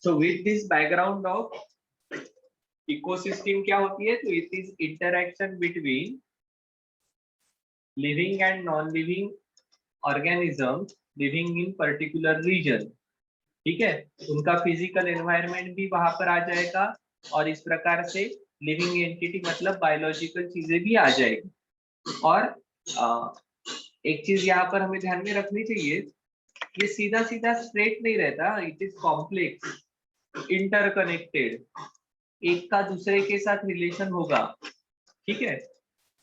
So with this background of ecosystem क्या होती है, तो it is interaction between living and non-living organisms living in particular region. ठीक है, उनका फिजिकल एनवायरनमेंट भी वहां पर आ जाएगा और इस प्रकार से लिविंग एंटिटी मतलब बायोलॉजिकल चीजें भी आ जाएगी. और एक चीज यहाँ पर हमें ध्यान में रखनी चाहिए, ये सीधा सीधा स्ट्रेट नहीं रहता, इट इज कॉम्प्लेक्स, इंटरकनेक्टेड, एक का दूसरे के साथ रिलेशन होगा. ठीक है,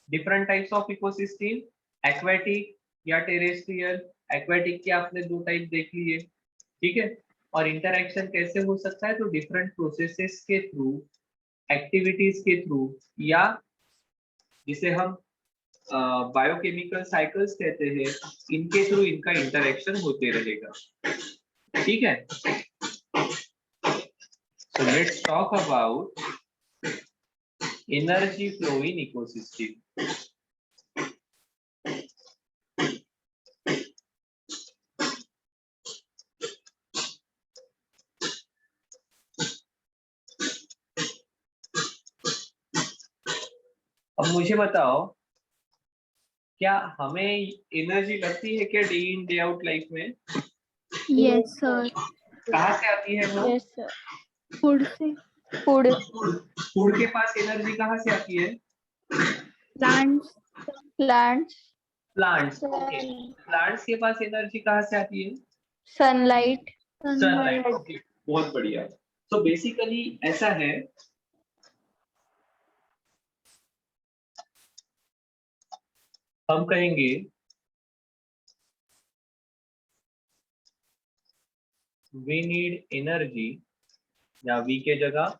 different types of ecosystem, aquatic या टेरेस्ट्रियल. एक्वेटिक के आपने दो टाइप देख लिए. ठीक है, और इंटरैक्शन कैसे हो सकता है, तो डिफरेंट प्रोसेसेस के थ्रू, एक्टिविटीज के थ्रू, या जिसे हम बायोकेमिकल साइकिल्स कहते हैं, इनके थ्रू इनका इंटरैक्शन होते रहेगा. ठीक है, so let's talk about energy flow in ecosystem. अब मुझे बताओ, क्या हमें एनर्जी लगती है क्या day in day out life में? Yes sir. कहाँ से आती है वो? Yes sir. फूड से. फूड. फूड के पास एनर्जी कहाँ से आती है? Plants. Plants. Plants. Okay, plants के पास एनर्जी कहाँ से आती है? सनलाइट. सनलाइट. ओके, बहुत बढ़िया. तो बेसिकली ऐसा है, हम कहेंगे वी नीड एनर्जी, या वी के जगह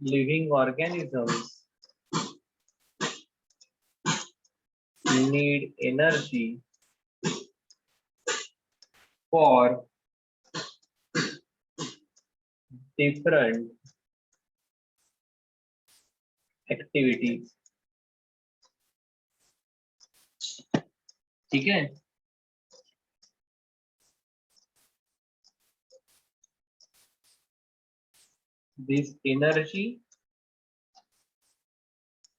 living organisms need energy for different activities. ठीक है, this energy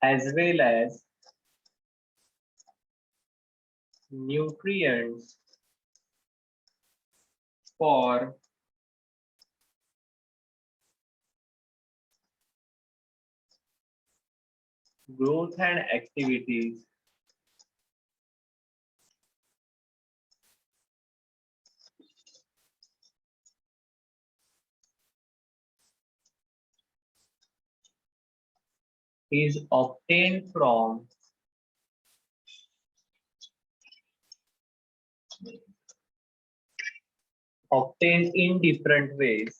as well as nutrients for growth and activities is obtained from obtained in different ways.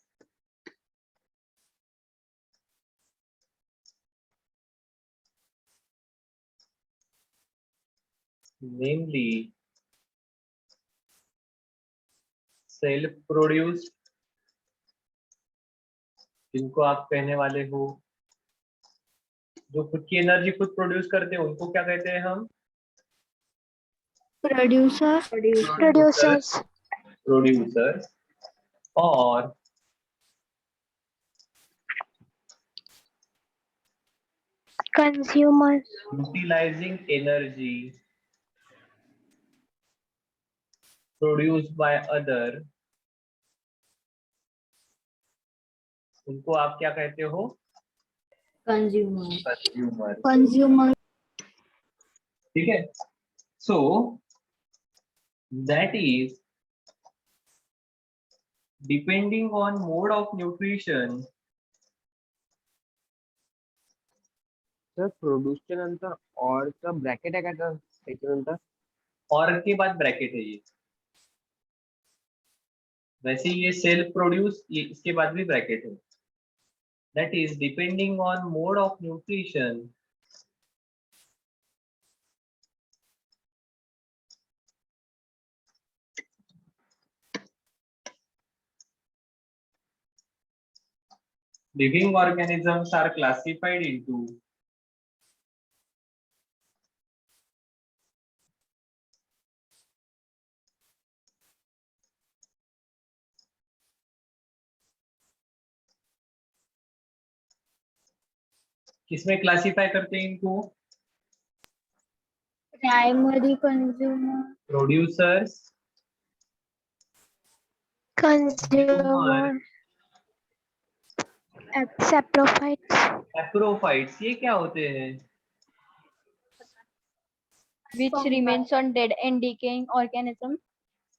Namely, self-produced, जिनको आप कहने वाले हो, जो खुद की एनर्जी खुद प्रोड्यूस करते हैं, उनको क्या कहते हैं हम? प्रोड्यूसर. प्रोड्यूसर्स. और consumer. utilizing energy produced by other, उनको आप क्या कहते हो? कंज्यूमर. कंज्यूमर. ठीक है, so that is depending on mode of nutrition. Sir प्रोड्यूसच्या नंतर और चा ब्रॅकेट आहे का सर त्याच्यानंतर? और के बाद ब्रैकेट है ये. वैसे ये सेल्फ प्रोड्यूस, ये इसके बाद भी ब्रैकेट है. That is depending on mode of nutrition living organisms are classified into किसमें क्लासिफाई करते हैं इनको? Primary consumer, producers, consumer, saprophytes, एप्रोफाइट्स, ये क्या होते हैं? which remains on dead and decaying organism.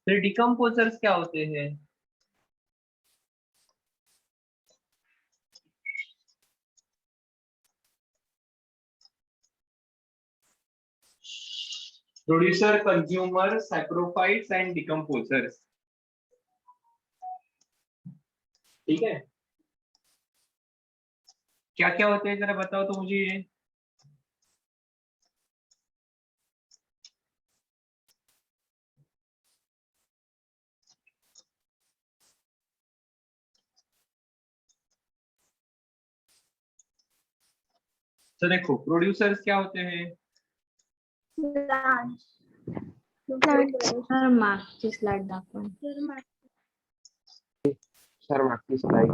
फिर डिकम्पोजर्स क्या होते हैं? Producer, consumer, saprophytes and decomposers. ठीक है, क्या क्या होते हैं जरा बताओ तो मुझे ये। तो देखो प्रोड्यूसर्स क्या होते हैं? प्लांट्स, सर मागची स्लाइड दाखवा. सर मागची स्लाइड.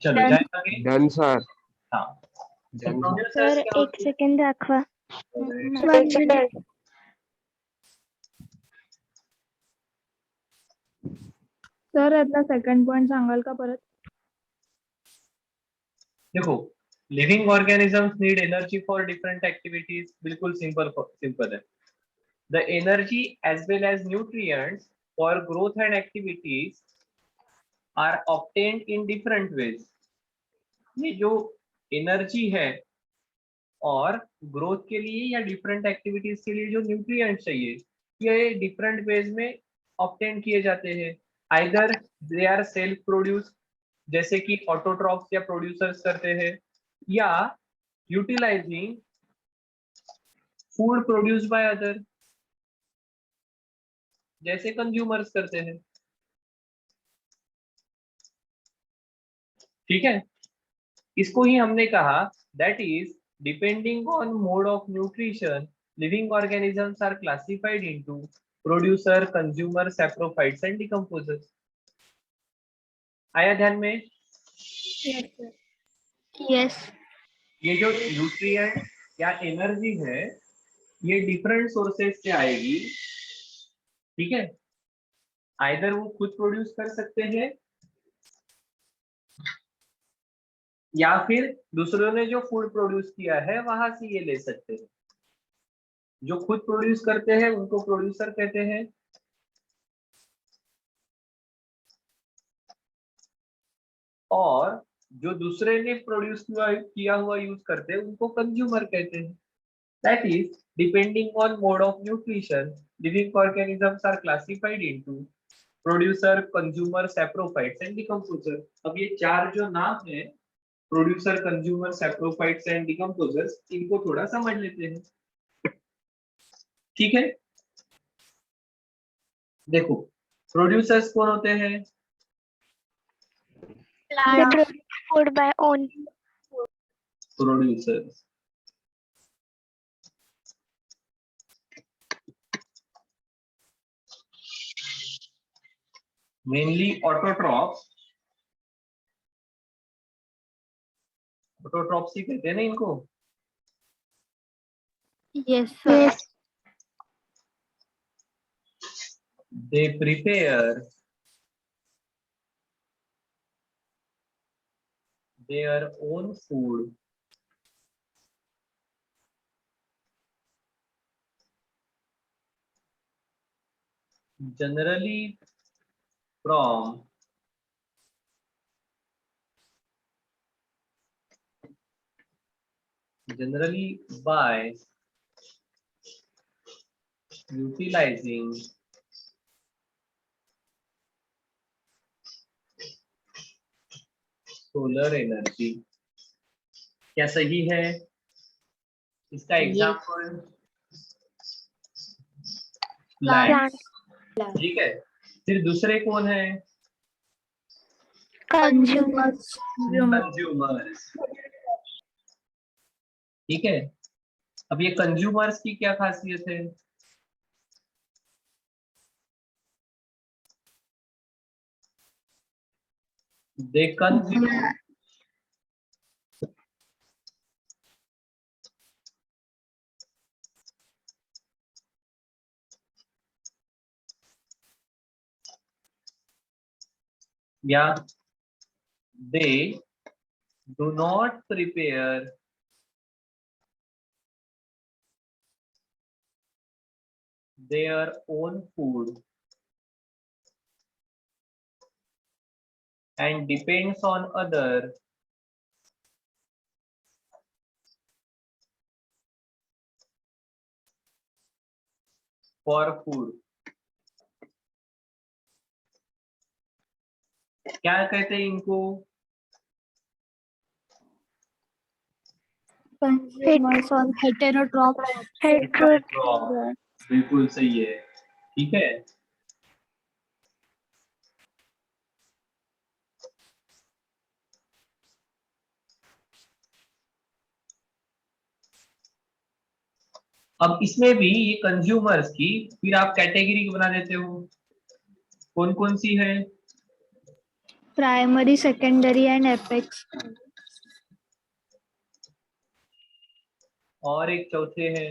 चलो जाए आगे। Done sir. हाँ, डन सर. प्रोड्यूसर्स सर क्या एक होते हैं? सेकंड दाखवा. सर यातला सेकंड पॉइंट सांगाल का परत? देखो, living organisms need energy for different activities, बिल्कुल सिंपल है। The energy as well as nutrients for growth and activities are obtained in different ways. ये जो एनर्जी है और ग्रोथ के लिए या डिफरेंट एक्टिविटीज के लिए जो न्यूट्रिएंट्स चाहिए, ये डिफरेंट वेज में ऑब्टेन किए जाते हैं। Either they are self produce, जैसे कि ऑटोट्रॉफ्स या प्रोड्यूसर्स करते हैं, या utilising food produce by other, जैसे कंज्यूमर्स करते हैं। ठीक है, इसको ही हमने कहा that is depending on mode of nutrition living organisms are classified into producer, consumer, saprophytes and decomposers. आया ध्यान में? यस. ये जो न्यूट्रिएंट या एनर्जी है, ये डिफरेंट सोर्सेज से आएगी। ठीक है, आइदर वो खुद प्रोड्यूस कर सकते हैं या फिर दूसरों ने जो फूड प्रोड्यूस किया है वहां से ये ले सकते हैं। जो खुद प्रोड्यूस करते हैं उनको प्रोड्यूसर कहते हैं, और जो दूसरे ने प्रोड्यूस किया हुआ यूज करते हैं उनको कंज्यूमर कहते हैं। That is depending on mode of nutrition living organisms are classified into producer, consumer, saprophytes and decomposer. अब ये चार जो नाम है, producer, consumer, saprophytes and decomposers, इनको थोड़ा समझ लेते हैं। ठीक है, देखो प्रोड्यूसर्स कौन होते हैं? They produce food by own. Producers mainly autotrophs, autotrophs ही कहते हैं ना इनको। Yes, sir. Yes. They prepare their own food generally from by utilizing solar energy. क्या सही है? इसका एग्जाम्पल प्लांट। Plant. ठीक है, फिर दूसरे कौन है? Consumers. कंज्यूमर्स। ठीक है, अब ये कंज्यूमर्स की क्या खासियत है? दे कंज्यूम या they do not prepare their own food and depends on other for food। क्या कहते हैं इनको? Consumers on heterotrophs. Heterotrophs. बिल्कुल सही है। ठीक है, अब इसमें भी ये कंज्यूमर्स की फिर आप कैटेगरी बना देते हो, कौन कौन सी है? Primary, secondary, and apex. और एक चौथे है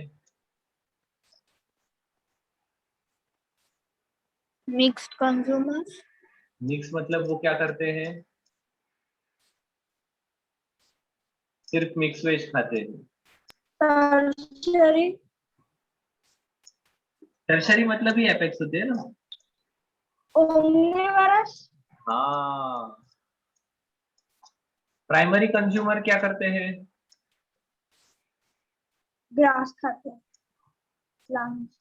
Mixed consumers. मिक्स, मतलब वो क्या करते हैं? सिर्फ मिक्स वेज खाते हैं। Tertiary. टर्शरी मतलब ही एपेक्स होते हैं ना। Omnivorous. हाँ, प्राइमरी कंज्यूमर क्या करते हैं? Grass खाते हैं. Plants.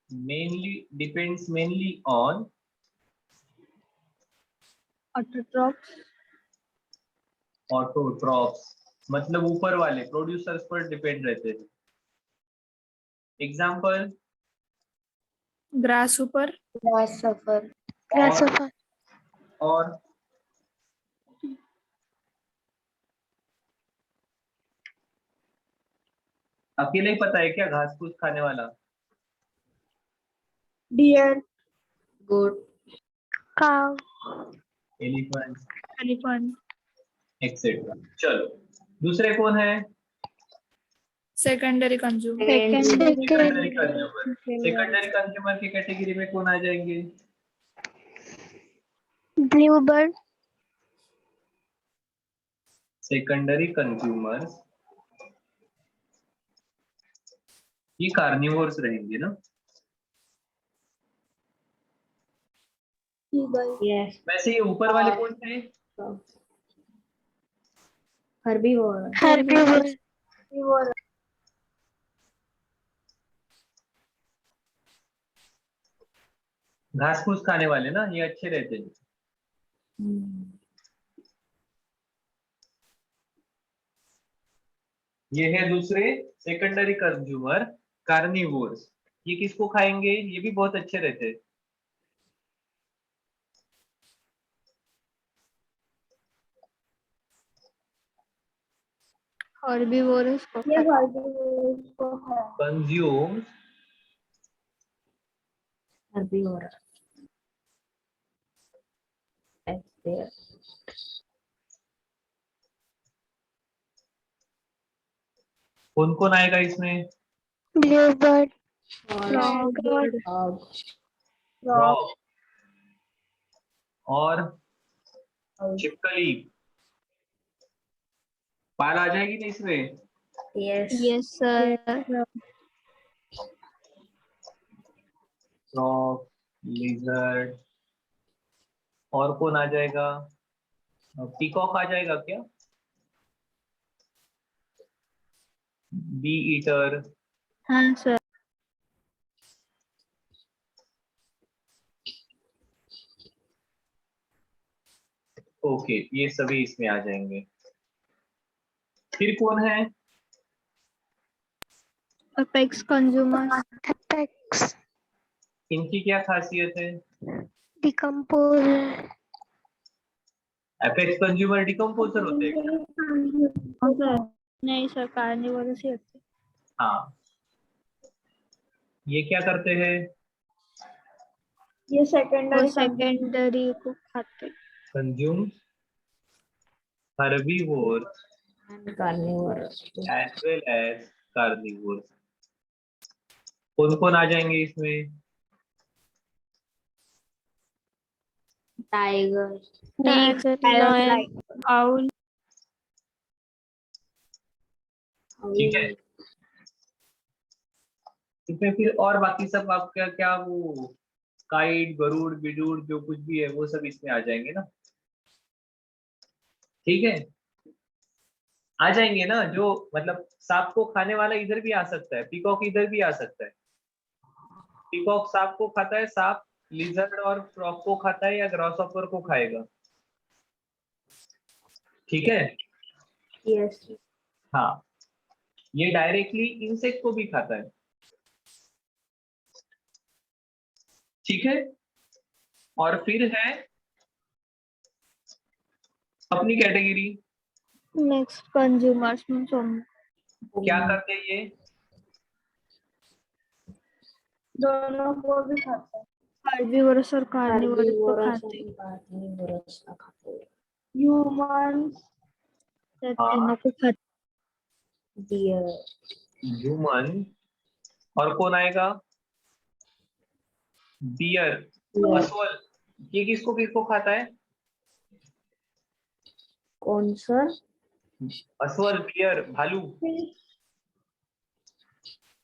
Mainly depends mainly on Autotrophs. Autotrophs, मतलब ऊपर वाले प्रोड्यूसर्स पर डिपेंड रहते हैं। एग्जाम्पल? Grasshopper. Grasshopper. Grasshopper. और अकेले ही पता है क्या घास फूस खाने वाला? Deer. Goat. Cow. Elephant Elephant. Etcetera. चलो दूसरे कौन है? Secondary consumer. Secondary consumer. Secondary consumer की कैटेगरी में कौन आ जाएंगे? Bluebird. सेकेंडरी कंज्यूमर्स ये कार्निवोर्स रहेंगे ना। Yes. वैसे ये ऊपर वाले कौन थे? Herbivore. घास फूस खाने वाले ना, ये अच्छे रहते हैं। ये है दूसरे सेकेंडरी कंज्यूमर कार्निवोर्स। ये किसको खाएंगे? ये भी बहुत अच्छे रहते हैं। Herbivorous. Consume Herbivore. कौन कौन आएगा इसमें? Bluebird. Frog. फ्रॉग और छिपकली। पाल आ जाएगी ना इसमें? Yes, sir. फ्रॉग, लिजर्ड, और कौन आ जाएगा? पीकॉक आ जाएगा क्या? Bee eater. हाँ सर। ओके, ये सभी इसमें आ जाएंगे। फिर कौन है? Apex consumers. Apex. इनकी क्या खासियत है? Decompose. एपेक्स कंज्यूमर डिकम्पोजर होते हैं क्या? नहीं सर, कार्निवोरस ही होते हैं। हाँ, ये क्या करते हैं? ये सेकेंडरी को खाते हैं। Consume herbivores and carnivores. as well as carnivores. कौन कौन आ जाएंगे इसमें? Tiger. लायन, आउल, ठीक है, इसमें फिर और बाकी सब आपका क्या वो काइट, गरुड़, बिडूर जो कुछ भी है वो सब इसमें आ जाएंगे ना? ठीक है, आ जाएंगे ना। जो मतलब सांप को खाने वाला इधर भी आ सकता है, पीकॉक इधर भी आ सकता है। पीकॉक सांप को खाता है, सांप लिजर्ड और फ्रॉग को खाता है या ग्रासहॉपर को खाएगा? ठीक है, Yes. हाँ, ये डायरेक्टली इंसेक्ट को भी खाता है। ठीक है, और फिर है अपनी कैटेगरी। नेक्स्ट कंज्यूमर्स में क्या करते हैं ये? दोनों को भी खाते हैं, हर्बीवोरस और कार्निवोरस को Carnivorous खाते हैं। and carnivorous का खाते हैं. ह्यूमंस हाँ। तीनों को खाते Deer. ह्यूमन, और कौन आएगा? बियर, असवल, ये किसको किसको खाता है? कौन सा? असवल, बियर, भालू, हैं।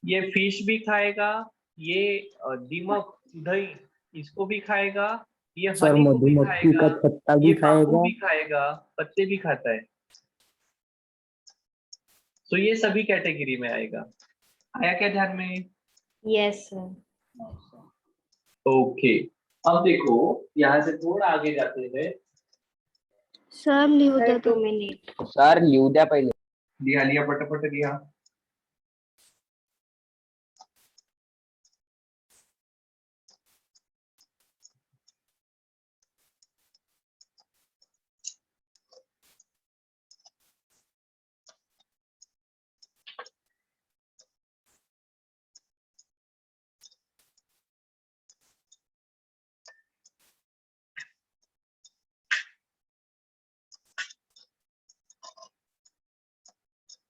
ये फिश भी खाएगा, ये दीमक, दही, इसको भी खाएगा, ये सर हनी को भी मधुमक्खी खाएगा, का छत्ता भी ये बाम्बू खाएगा। भी खाएगा, पत्ते भी खाता है। तो ये सभी कैटेगरी में आएगा। आया क्या ध्यान में? Yes sir. ओके, अब देखो यहाँ से थोड़ा आगे जाते हैं। सर लिहू Sir, द्या 2 minutes. सर लिहू द्या पहिले. लिहा लिहा, पटापट लिहा।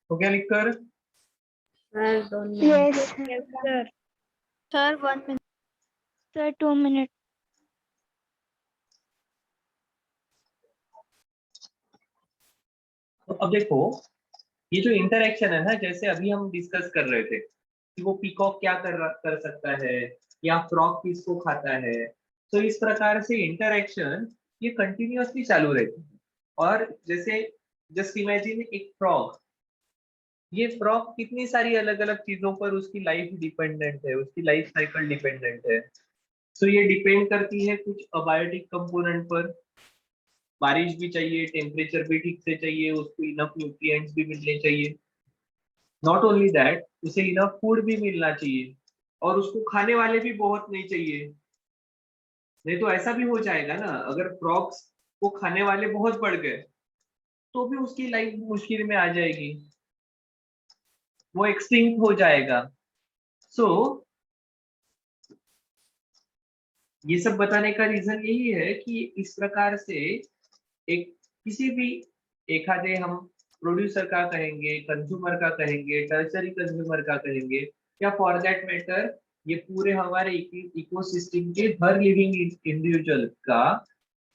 तो क्या लिखकर? Sir, 2 minutes. Yes. Sir 1 minute, sir 2 minute. तो अब देखो, ये जो इंटरेक्शन है ना, जैसे अभी हम डिस्कस कर रहे थे कि वो पीकॉक क्या कर सकता है या फ्रॉग किसको खाता है, तो इस प्रकार से इंटरेक्शन ये कंटिन्यूअसली चालू रहती है। और जैसे जस्ट इमेजिन एक फ्रॉग, ये फ्रॉग कितनी सारी अलग अलग चीजों पर उसकी लाइफ डिपेंडेंट है, उसकी लाइफ साइकिल डिपेंडेंट है। तो ये डिपेंड करती है कुछ अबायोटिक कंपोनेंट पर। बारिश भी चाहिए, टेम्परेचर भी ठीक से चाहिए, उसको इनफ न्यूट्रिएंट्स भी मिलने चाहिए। नॉट ओनली दैट, उसे इनफ फूड भी मिलना चाहिए, और उसको खाने वाले भी बहुत नहीं चाहिए। नहीं तो ऐसा भी हो जाएगा ना, अगर फ्रॉग्स को खाने वाले बहुत बढ़ गए तो भी उसकी लाइफ मुश्किल में आ जाएगी, वो एक्सटिंक्ट हो जाएगा। सो ये सब बताने का रीजन यही है कि इस प्रकार से एक किसी भी एक आधे हम प्रोड्यूसर का कहेंगे, कंज्यूमर का कहेंगे, टर्शरी कंज्यूमर का कहेंगे, या फॉर दैट मैटर ये पूरे हमारे इकोसिस्टम के हर लिविंग इंडिविजुअल का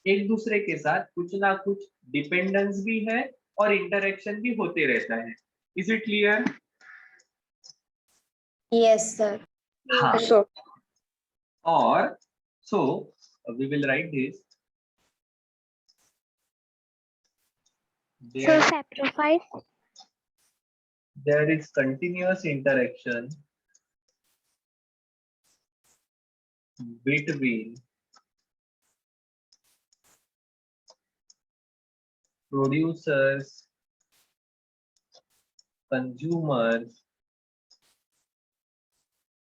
एक दूसरे के साथ कुछ ना कुछ डिपेंडेंस भी है और इंटरेक्शन भी होते रहता है। Is it clear? Yes sir. हाँ, So, और so we will write this. so sacrifice. There is continuous interaction between producers, consumers,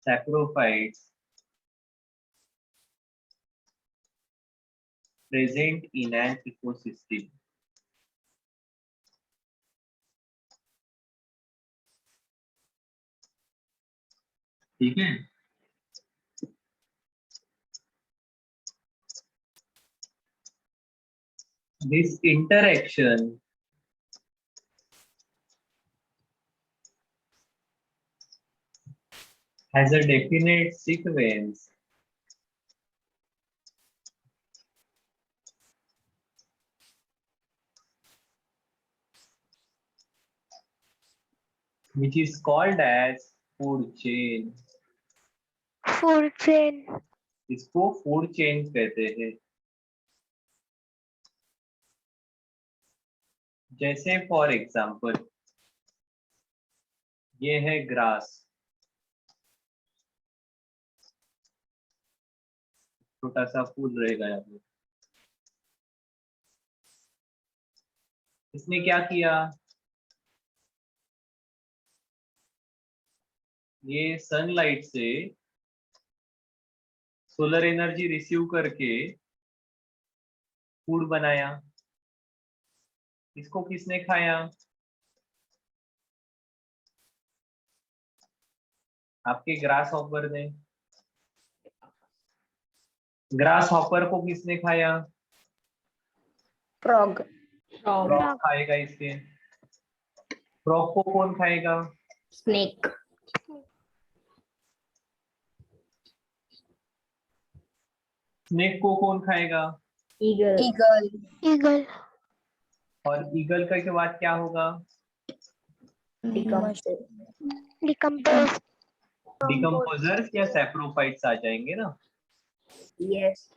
saprophytes present in an ecosystem. ठीक है, this interaction has a definite sequence which is called as food chain. Food chain. इसको food chain कहते हैं। जैसे for example ये है grass, छोटा सा फूल रहेगा यहाँ पे। इसने क्या किया, ये सनलाइट से सोलर एनर्जी रिसीव करके फूड बनाया। इसको किसने खाया, आपके ग्रास हॉपर ने। ग्रास हॉपर को किसने खाया, Frog. फ्रॉग खाएगा इसके। फ्रॉग को कौन खाएगा, Snake. स्नेक को कौन खाएगा, Eagle. Eagle. और ईगल का के बाद क्या होगा, Decompose. Decompose. डिकम्पोजर्स या सैप्रोफाइट्स आ जाएंगे ना। Yes.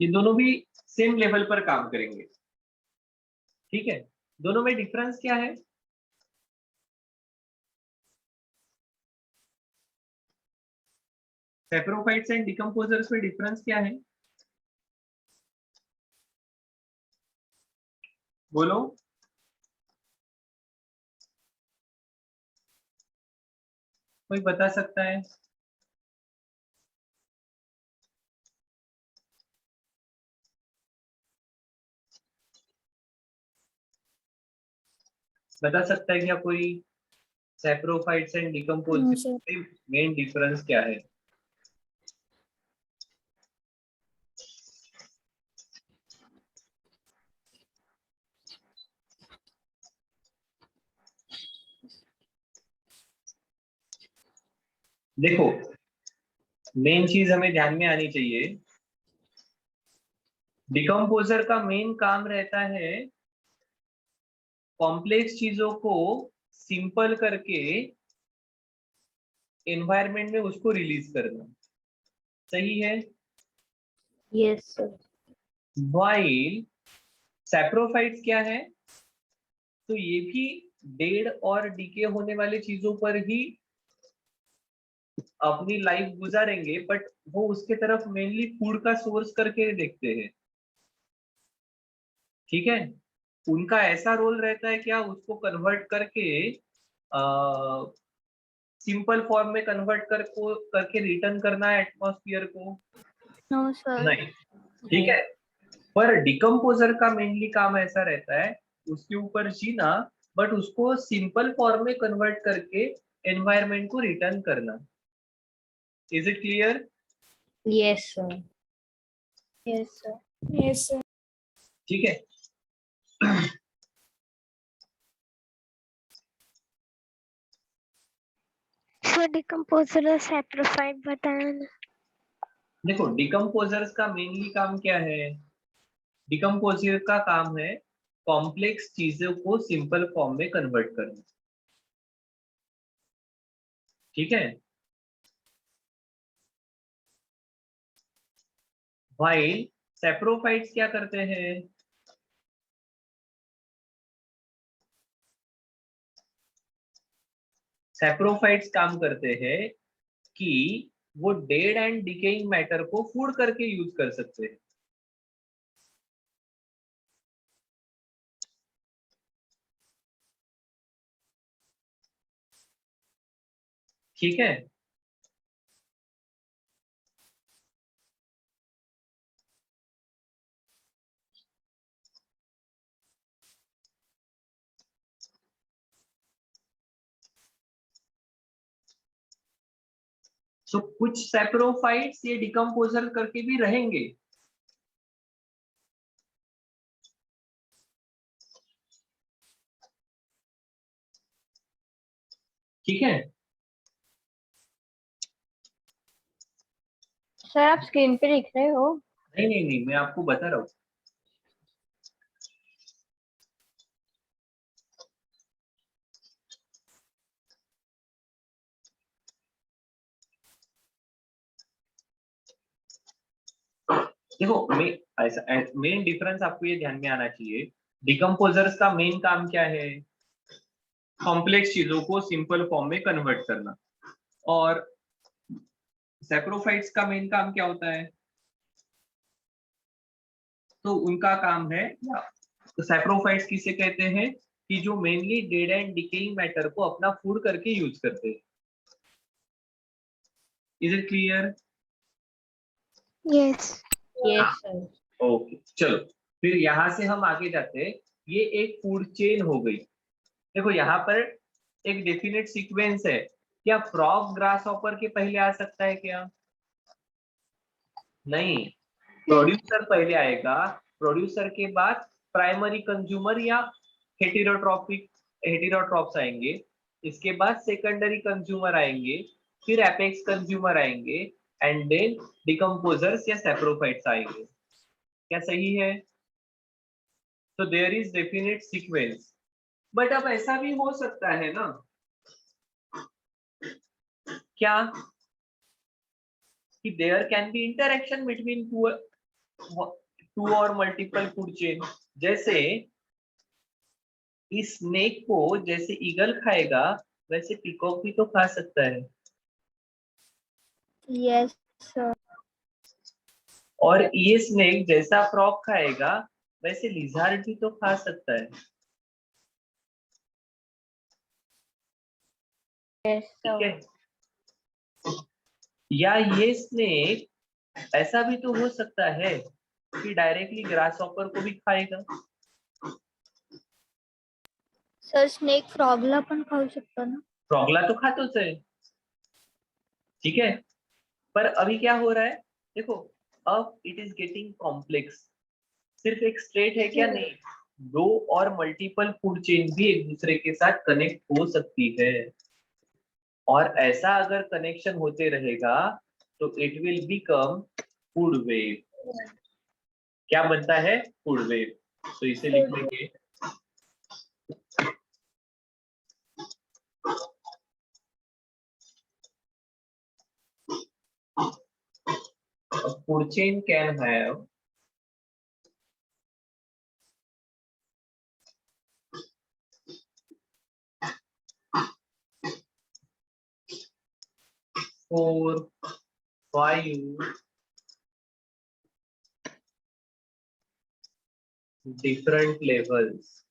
ये दोनों भी सेम लेवल पर काम करेंगे। ठीक है, दोनों में डिफरेंस क्या है, सैप्रोफाइट्स एंड डिकम्पोजर्स में डिफरेंस क्या है, बोलो। कोई बता सकता है, बता सकता है क्या कोई, सैप्रोफाइट्स एंड डिकम्पोजर्स में मेन डिफरेंस क्या है। देखो, मेन चीज हमें ध्यान में आनी चाहिए, डिकम्पोजर का मेन काम रहता है कॉम्प्लेक्स चीजों को सिंपल करके एनवायरनमेंट में उसको रिलीज करना। सही है, Yes, sir. वाइल सैप्रोफाइट्स क्या है, तो ये भी डेड और डीके होने वाले चीजों पर ही अपनी लाइफ गुजारेंगे, बट वो उसके तरफ मेनली फूड का सोर्स करके देखते हैं। ठीक है, उनका ऐसा रोल रहता है क्या, उसको कन्वर्ट करके सिंपल फॉर्म में कन्वर्ट करके रिटर्न करना है एटमॉस्फेयर को, नो सर। नहीं। ठीक है, पर डिकम्पोजर का मेनली काम ऐसा रहता है उसके ऊपर जीना, बट उसको सिंपल फॉर्म में कन्वर्ट करके एनवायरनमेंट को रिटर्न करना। Is it clear, Yes, sir. Yes sir. Yes sir. ठीक है। So decomposer और saprophyte बताना। देखो, डिकम्पोजर्स का मेनली काम क्या है, डिकम्पोजर का काम है कॉम्प्लेक्स चीजों को सिंपल फॉर्म में कन्वर्ट करना। ठीक है, व्हाइल सैप्रोफाइट्स क्या करते हैं, सैप्रोफाइट्स काम करते हैं कि वो डेड एंड डिकेइंग मैटर को फूड करके यूज कर सकते हैं। ठीक है। तो कुछ सैप्रोफाइट्स ये डिकम्पोजर करके भी रहेंगे। ठीक है। सर आप स्क्रीन पे लिख रहे हो? नहीं नहीं नहीं, मैं आपको बता रहा हूँ। देखो ऐसा मेन डिफरेंस आपको ये ध्यान में आना चाहिए। डिकम्पोजर्स का मेन काम क्या है? कॉम्प्लेक्स चीजों को सिंपल फॉर्म में कन्वर्ट करना। और सैप्रोफाइट्स का मेन काम क्या होता है? तो उनका काम है, तो सैप्रोफाइट्स किसे कहते हैं? कि जो mainly dead and decaying matter को अपना फूड करके यूज करते हैं। Is it clear? Yes. Yes, sir. Okay, चलो फिर यहां से हम आगे जाते हैं। ये एक फूड चेन हो गई। देखो यहाँ पर एक डेफिनेट सीक्वेंस है। क्या फ्रॉग ग्रास हॉपर के पहले आ सकता है क्या? नहीं, प्रोड्यूसर पहले आएगा। प्रोड्यूसर के बाद प्राइमरी कंज्यूमर या हेटेरोट्रॉप्स आएंगे। इसके बाद सेकेंडरी कंज्यूमर आएंगे, फिर एपेक्स कंज्यूमर आएंगे, एंड देन डिकम्पोजर्स या सैप्रोफाइट्स आएंगे। क्या सही है? तो there is definite sequence. But अब ऐसा भी हो सकता है ना, क्या कि there can be interaction between two और मल्टीपल फूड चेन। जैसे इस स्नेक को जैसे ईगल खाएगा, वैसे पीकॉक भी तो खा सकता है। Yes sir. और ये स्नेक जैसा फ्रॉग खाएगा, वैसे लिजार्ड भी तो खा सकता है। यस ठीक सर। है। या ये स्नेक ऐसा भी तो हो सकता है कि डायरेक्टली ग्रास हॉपर को भी खाएगा। सर स्नेक फ्रॉगला पण खाऊ शकतो ना? फ्रॉगला तो खातोच है। ठीक है। पर अभी क्या हो रहा है? देखो, अब इट इज गेटिंग कॉम्प्लेक्स। सिर्फ एक स्ट्रेट है क्या? नहीं, दो और मल्टीपल फूड चेन भी एक दूसरे के साथ कनेक्ट हो सकती है। और ऐसा अगर कनेक्शन होते रहेगा तो it will become food web. क्या बनता है? Food web. तो इसे लिख लेंगे। Food chain can have four, five different levels.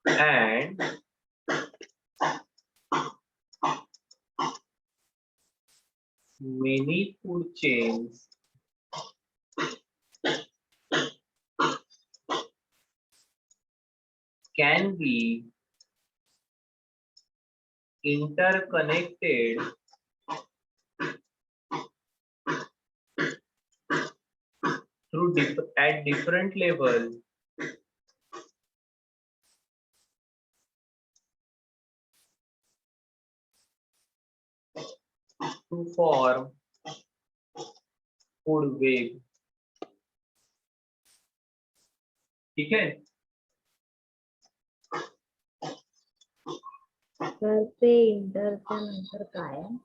And many food chains can be interconnected through at different levels to form food wave. ठीक है। सर पे इंटरच्या नंतर काय आहे?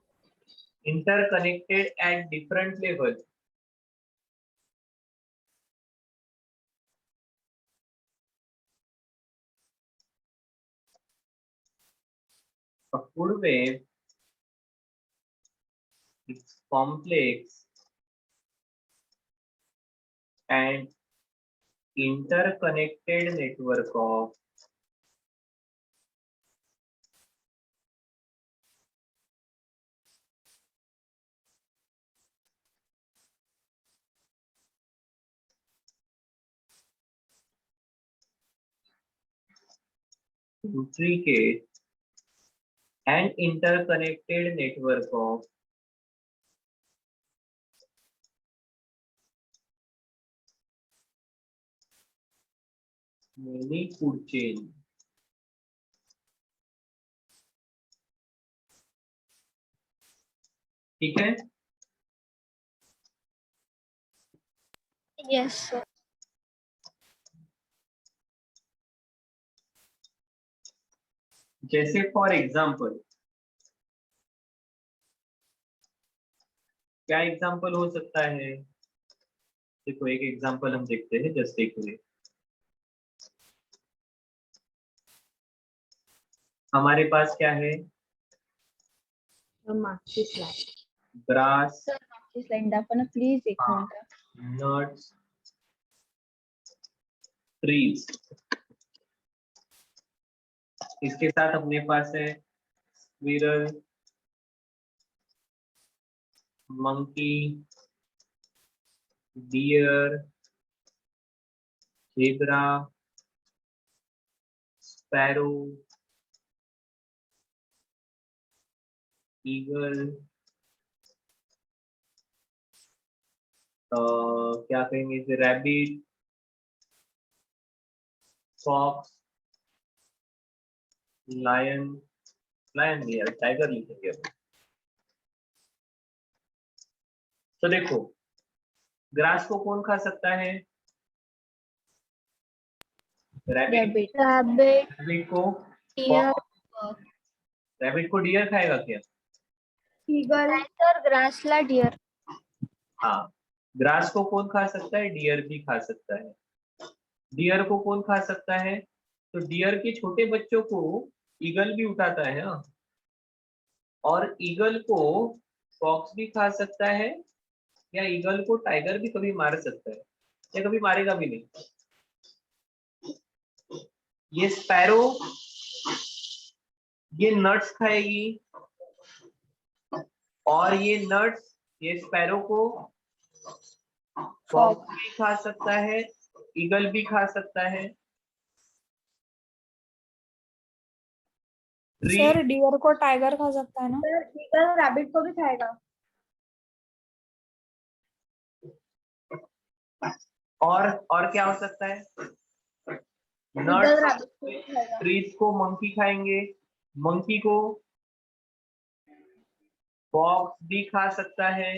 Interconnected at different levels. A food wave is complex and interconnected network of intricate and interconnected network of many food chain. ठीक है? Yes, sir. जैसे for example, क्या एग्जाम्पल हो सकता है? देखो एक एग्जाम्पल हम देखते हैं, जस्ट एक मिनट। हमारे पास क्या है? मागची स्लाइड. ग्रास, Sir, मागची slide दाखवा ना प्लीज एक हाँ. मिनिट. nuts, trees. इसके साथ अपने पास है squirrel, monkey, deer, zebra, sparrow, eagle, क्या कहेंगे इसे, रैबिट, फॉक्स, लायन, लायन नहीं यार, टाइगर लिखेंगे अब। तो देखो, ग्रास को कौन खा सकता है? रैबिट। Rabbit, रैबिट को deer, रैबिट को डियर खाएगा क्या? eagle. Sir, grassla deer. हाँ, ग्रास को कौन खा सकता है? डियर भी खा सकता है। डियर को कौन खा सकता है? तो डियर के छोटे बच्चों को ईगल भी उठाता है ना, और ईगल को फॉक्स भी खा सकता है, या ईगल को टाइगर भी कभी मार सकता है, या कभी मारेगा भी नहीं। ये स्पैरो ये नट्स खाएगी, और ये नट्स ये स्पैरो को फॉक्स भी खा सकता है, ईगल भी खा सकता है। सर डियर को टाइगर खा सकता है ना? सर, eagle rabbit को भी खाएगा. और क्या हो सकता है? Eagle नट्स, rabbit को भी खाएगा. ट्रीज को मंकी खाएंगे, मंकी को फॉक्स भी खा सकता है,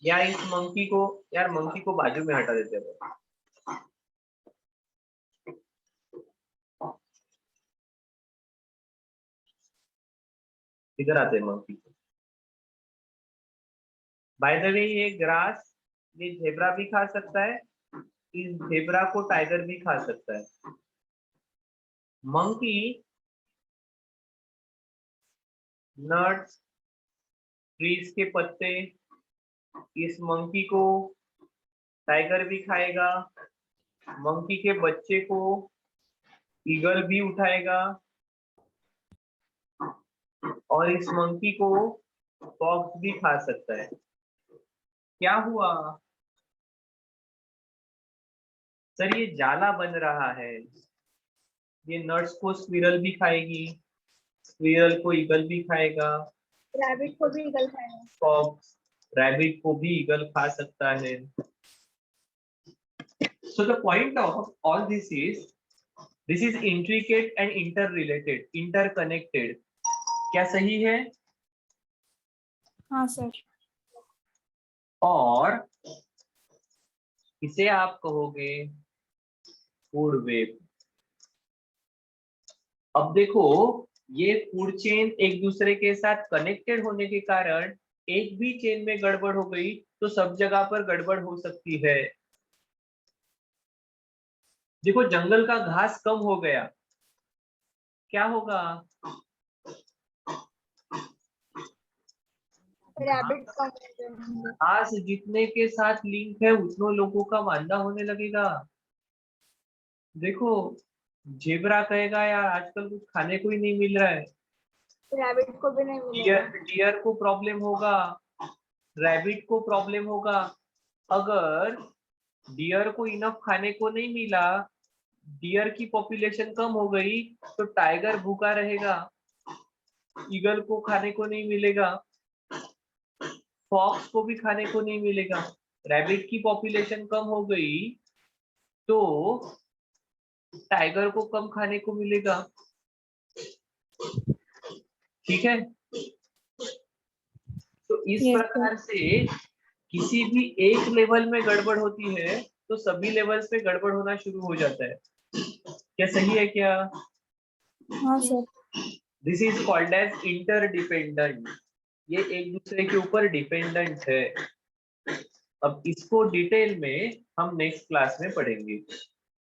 या इस मंकी को, यार मंकी को बाजू में हटा देते हैं। इधर आते हैं मंकी को। बाय द वे, ये ग्रास ये जेब्रा भी खा सकता है, इस जेब्रा को टाइगर भी खा सकता है। मंकी नट्स, ट्रीज के पत्ते, इस मंकी को टाइगर भी खाएगा, मंकी के बच्चे को ईगल भी उठाएगा, और इस मंकी को फॉक्स भी खा सकता है। क्या हुआ सर? ये जाला बन रहा है। ये नट्स को स्क्विरल भी खाएगी, स्क्विरल को ईगल भी खाएगा, Rabbit को भी eagle खाएगा. फॉक्स रैबिट को भी ईगल खा सकता है। So the point of all this is intricate and interrelated, interconnected. क्या सही है? हाँ सर. और इसे आप कहोगे फूड वेब। अब देखो, ये फूड चेन एक दूसरे के साथ कनेक्टेड होने के कारण एक भी चेन में गड़बड़ हो गई तो सब जगह पर गड़बड़ हो सकती है। देखो, जंगल का घास कम हो गया, क्या होगा? रैबिट कम हो जाएंगे। घास जितने के साथ लिंक है उतनों लोगों का मांदा होने लगेगा। देखो जेबरा कहेगा यार आजकल कुछ खाने को ही नहीं मिल रहा है, रैबिट को भी नहीं मिलेगा। डियर को प्रॉब्लम होगा, रैबिट को प्रॉब्लम होगा। अगर डियर को इनफ खाने को नहीं मिला, डियर की पॉपुलेशन कम हो गई, तो टाइगर भूखा रहेगा, ईगल को खाने को नहीं मिलेगा, फॉक्स को भी खाने को नहीं मिलेगा। रैबिट की पॉपुलेशन कम हो गई तो टाइगर को कम खाने को मिलेगा। ठीक है, तो इस Yes, प्रकार से किसी भी एक लेवल में गड़बड़ होती है तो सभी लेवल्स पे गड़बड़ होना शुरू हो जाता है। क्या सही है क्या? हाँ sir. This is called as interdependent. ये एक दूसरे के ऊपर डिपेंडेंट है। अब इसको डिटेल में हम नेक्स्ट क्लास में पढ़ेंगे।